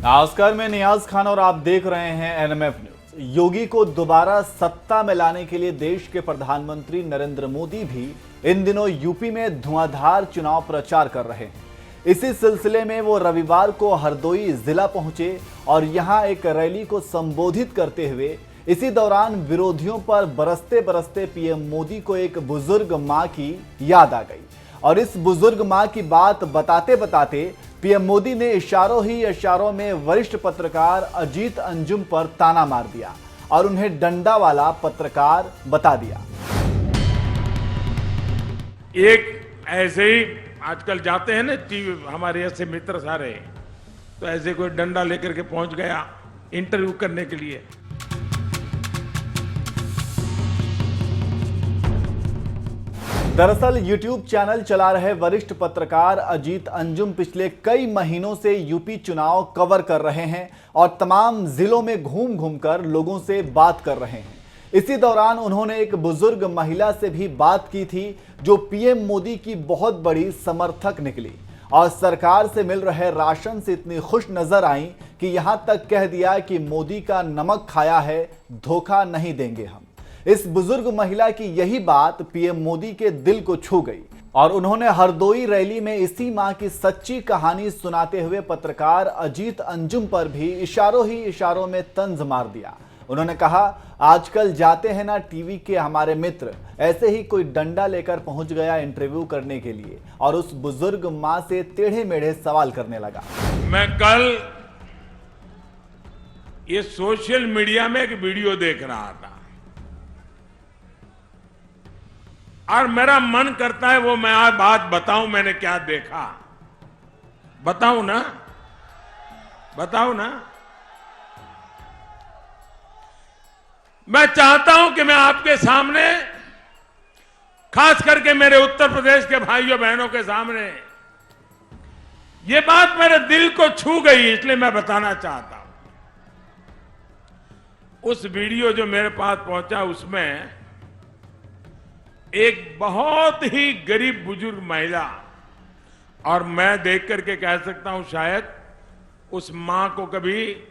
नमस्कार, मैं नियाज खान और आप देख रहे हैं एनएमएफ न्यूज। योगी को दोबारा सत्ता में लाने के लिए देश के प्रधानमंत्री नरेंद्र मोदी भी इन दिनों यूपी में धुआंधार चुनाव प्रचार कर रहे हैं। इसी सिलसिले में वो रविवार को हरदोई जिला पहुंचे और यहां एक रैली को संबोधित करते हुए इसी दौरान विरोधियों पर बरसते बरसते पीएम मोदी को एक बुजुर्ग मां की याद आ गई और इस बुजुर्ग मां की बात बताते बताते पीएम मोदी ने इशारों ही इशारों में वरिष्ठ पत्रकार अजीत अंजुम पर ताना मार दिया और उन्हें डंडा वाला पत्रकार बता दिया। एक ऐसे ही आजकल जाते हैं ना टीवी, हमारे ऐसे मित्र सारे, तो ऐसे कोई डंडा लेकर के पहुंच गया इंटरव्यू करने के लिए। दरअसल YouTube चैनल चला रहे वरिष्ठ पत्रकार अजीत अंजुम पिछले कई महीनों से यूपी चुनाव कवर कर रहे हैं और तमाम जिलों में घूम घूम कर लोगों से बात कर रहे हैं। इसी दौरान उन्होंने एक बुजुर्ग महिला से भी बात की थी जो पीएम मोदी की बहुत बड़ी समर्थक निकली और सरकार से मिल रहे राशन से इतनी खुश नजर आई कि यहां तक कह दिया कि मोदी का नमक खाया है, धोखा नहीं देंगे हम। इस बुजुर्ग महिला की यही बात पीएम मोदी के दिल को छू गई और उन्होंने हरदोई रैली में इसी मां की सच्ची कहानी सुनाते हुए पत्रकार अजीत अंजुम पर भी इशारों ही इशारों में तंज मार दिया। उन्होंने कहा, आजकल जाते हैं ना टीवी के हमारे मित्र, ऐसे ही कोई डंडा लेकर पहुंच गया इंटरव्यू करने के लिए और उस बुजुर्ग मां से टेढ़े मेढ़े सवाल करने लगा। मैं कल ये सोशल मीडिया में एक वीडियो देख रहा था और मेरा मन करता है वो मैं आज बात बताऊं मैंने क्या देखा। बताऊं ना? मैं चाहता हूं कि मैं आपके सामने, खास करके मेरे उत्तर प्रदेश के भाइयों बहनों के सामने, ये बात मेरे दिल को छू गई, इसलिए मैं बताना चाहता हूं। उस वीडियो जो मेरे पास पहुंचा उसमें एक बहुत ही गरीब बुजुर्ग महिला, और मैं देख करके कह सकता हूं शायद उस मां को कभी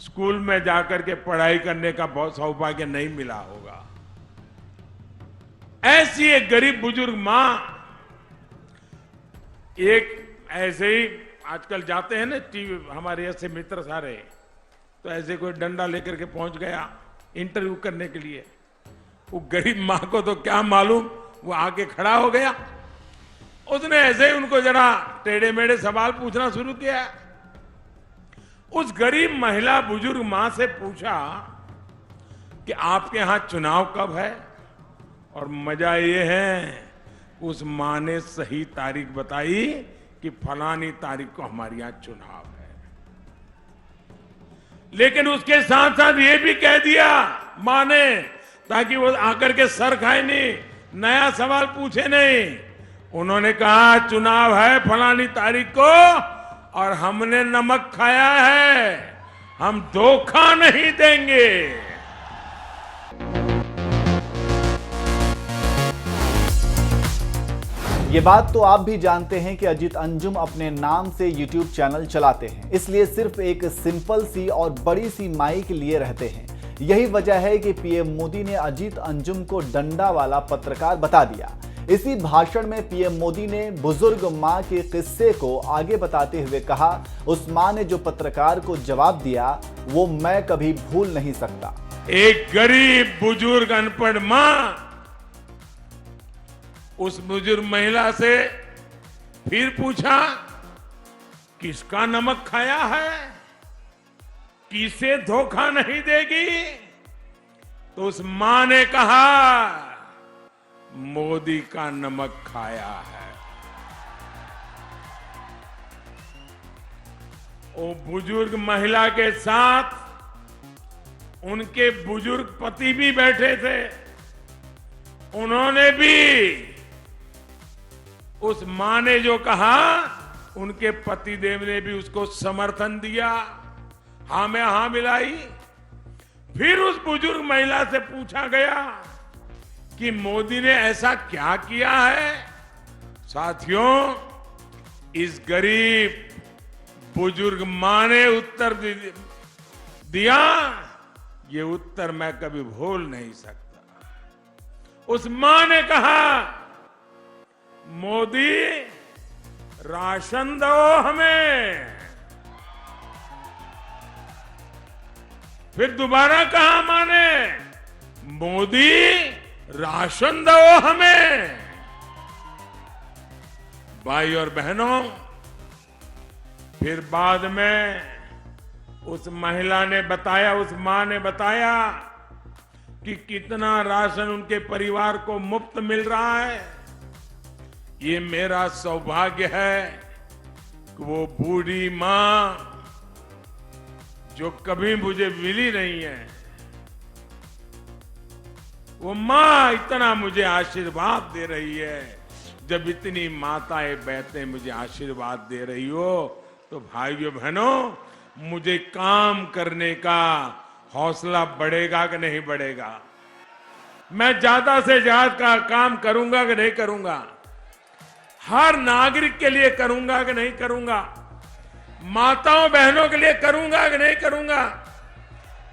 स्कूल में जाकर के पढ़ाई करने का बहुत सौभाग्य नहीं मिला होगा। ऐसी एक गरीब बुजुर्ग मां, एक ऐसे ही आजकल जाते हैं ना टीवी, हमारे ऐसे मित्र सारे, तो ऐसे कोई डंडा लेकर के पहुंच गया इंटरव्यू करने के लिए। वो गरीब मां को तो क्या मालूम, वो आके खड़ा हो गया, उसने ऐसे ही उनको जरा टेढ़े मेढ़े सवाल पूछना शुरू किया। उस गरीब महिला बुजुर्ग मां से पूछा कि आपके यहां चुनाव कब है, और मजा ये है उस मां ने सही तारीख बताई कि फलानी तारीख को हमारे यहां चुनाव है। लेकिन उसके साथ साथ ये भी कह दिया मां ने, ताकि वो आकर के सर खाए नहीं, नया सवाल पूछे नहीं, उन्होंने कहा चुनाव है फलानी तारीख को और हमने नमक खाया है, हम धोखा नहीं देंगे। ये बात तो आप भी जानते हैं कि अजीत अंजुम अपने नाम से YouTube चैनल चलाते हैं, इसलिए सिर्फ एक सिंपल सी और बड़ी सी माइक लिए रहते हैं। यही वजह है कि पीएम मोदी ने अजीत अंजुम को डंडा वाला पत्रकार बता दिया। इसी भाषण में पीएम मोदी ने बुजुर्ग मां के किस्से को आगे बताते हुए कहा, उस मां ने जो पत्रकार को जवाब दिया वो मैं कभी भूल नहीं सकता। एक गरीब बुजुर्ग अनपढ़ मां उस बुजुर्ग महिला से फिर पूछा, किसका नमक खाया है, किसे धोखा नहीं देगी? तो उस मां ने कहा, मोदी का नमक खाया है। वो बुजुर्ग महिला के साथ उनके बुजुर्ग पति भी बैठे थे, उन्होंने भी उस मां ने जो कहा उनके पतिदेव ने भी उसको समर्थन दिया, हां में हां मिलाई। फिर उस बुजुर्ग महिला से पूछा गया कि मोदी ने ऐसा क्या किया है। साथियों, इस गरीब बुजुर्ग मां ने उत्तर दिया, ये उत्तर मैं कभी भूल नहीं सकता। उस मां ने कहा, मोदी राशन दो हमें। फिर दोबारा कहा मां ने, मोदी राशन दो हमें। भाई और बहनों, फिर बाद में उस महिला ने बताया, उस मां ने बताया कि कितना राशन उनके परिवार को मुफ्त मिल रहा है। ये मेरा सौभाग्य है कि वो बूढ़ी मां जो कभी मुझे मिली नहीं है, वो मां इतना मुझे आशीर्वाद दे रही है। जब इतनी माताएं बहतें मुझे आशीर्वाद दे रही हो, तो भाइयों बहनों, मुझे काम करने का हौसला बढ़ेगा कि नहीं बढ़ेगा? मैं ज्यादा से ज्यादा काम करूंगा कि नहीं करूंगा? हर नागरिक के लिए करूंगा कि नहीं करूंगा? माताओं बहनों के लिए करूंगा कि नहीं करूंगा?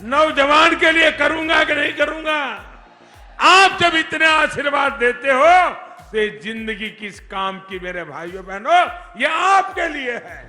नौजवान के लिए करूंगा कि नहीं करूंगा? आप जब इतने आशीर्वाद देते हो, तो ये जिंदगी किस काम की मेरे भाइयों बहनों, ये आपके लिए है।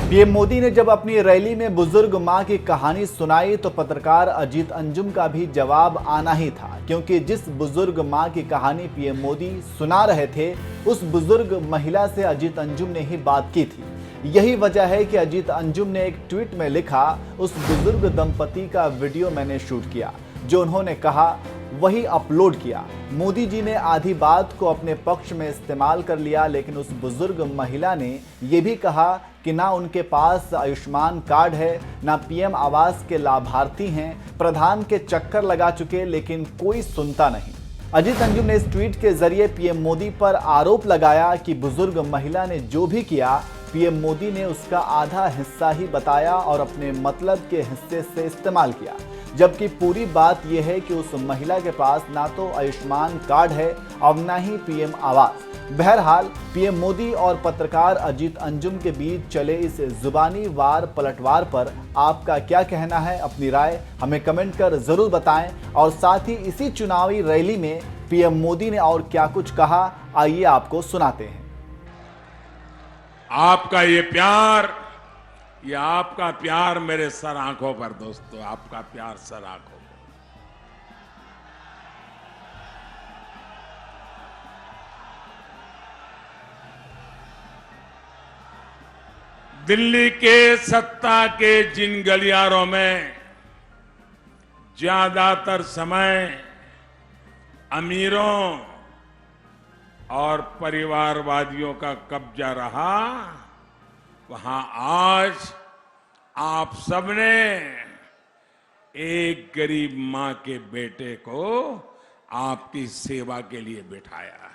पीएम मोदी ने जब अपनी रैली में बुजुर्ग मां की कहानी सुनाई, तो पत्रकार अजीत अंजुम का भी जवाब आना ही था, क्योंकि जिस बुजुर्ग मां की कहानी पीएम मोदी सुना रहे थे, उस बुजुर्ग महिला से अजीत अंजुम ने ही बात की थी। यही वजह है कि अजीत अंजुम ने एक ट्वीट में लिखा, उस बुजुर्ग दंपति का वीडियो मैंने शूट किया, जो उन्होंने कहा वही अपलोड किया। मोदी जी ने आधी बात को अपने पक्ष में इस्तेमाल कर लिया, लेकिन उस बुजुर्ग महिला ने यह भी कहा कि ना उनके पास आयुष्मान कार्ड है, ना पीएम आवास के लाभार्थी हैं, प्रधान के चक्कर लगा चुके, लेकिन कोई सुनता नहीं। अजीत अंजुम ने इस ट्वीट के जरिए पीएम मोदी पर आरोप लगाया कि बुजुर्ग महिला ने जो भी किया, पीएम मोदी ने उसका आधा हिस्सा ही बताया और अपने मतलब के हिस्से से इस्तेमाल किया, जबकि पूरी बात यह है कि उस महिला के पास ना तो आयुष्मान कार्ड है और ना ही पीएम आवास। बहरहाल, पीएम मोदी और पत्रकार अजीत अंजुम के बीच चले इस जुबानी वार पलटवार पर आपका क्या कहना है? अपनी राय हमें कमेंट कर जरूर बताएं। और साथ ही इसी चुनावी रैली में पीएम मोदी ने और क्या कुछ कहा, आइए आपको सुनाते हैं। आपका ये प्यार, ये आपका प्यार मेरे सर आंखों पर दोस्तों, आपका प्यार सर आंखों पर। दिल्ली के सत्ता के जिन गलियारों में ज्यादातर समय अमीरों और परिवारवादियों का कब्जा रहा, वहां आज आप सबने एक गरीब मां के बेटे को आपकी सेवा के लिए बिठाया है।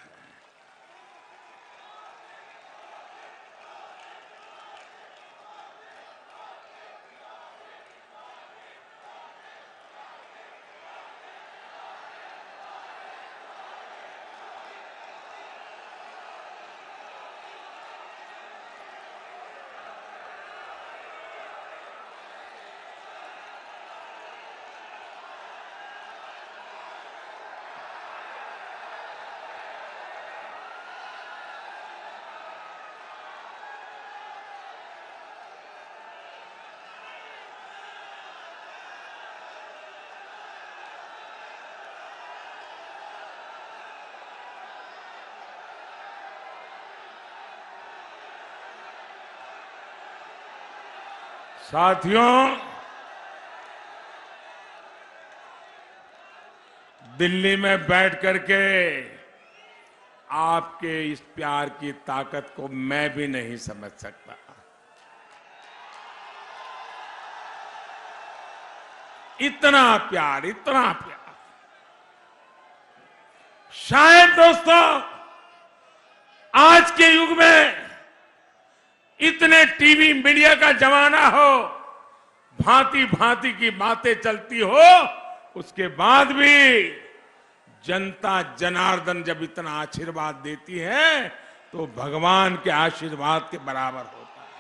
साथियों, दिल्ली में बैठ करके आपके इस प्यार की ताकत को मैं भी नहीं समझ सकता। इतना प्यार, इतना प्यार। शायद दोस्तों, आज के युग में इतने टीवी मीडिया का जमाना हो, भांति भांति की बातें चलती हो, उसके बाद भी जनता जनार्दन जब इतना आशीर्वाद देती है तो भगवान के आशीर्वाद के बराबर होता है।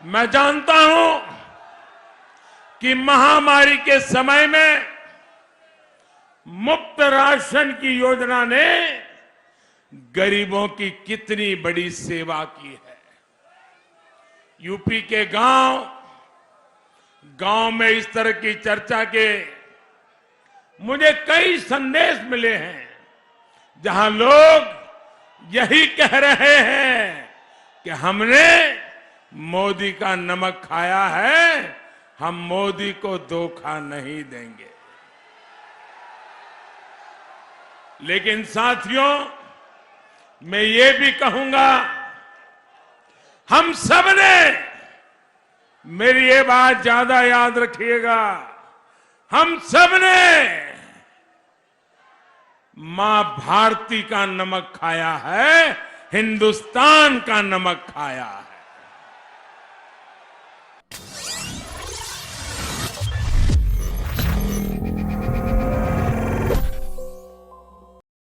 मैं जानता हूं कि महामारी के समय में मुफ्त राशन की योजना ने गरीबों की कितनी बड़ी सेवा की है। यूपी के गांव में इस तरह की चर्चा के मुझे कई संदेश मिले हैं, जहां लोग यही कह रहे हैं कि हमने मोदी का नमक खाया है, हम मोदी को धोखा नहीं देंगे। लेकिन साथियों, मैं ये भी कहूंगा, हम सबने, मेरी ये बात ज्यादा याद रखिएगा, हम सबने मां भारती का नमक खाया है, हिंदुस्तान का नमक खाया है।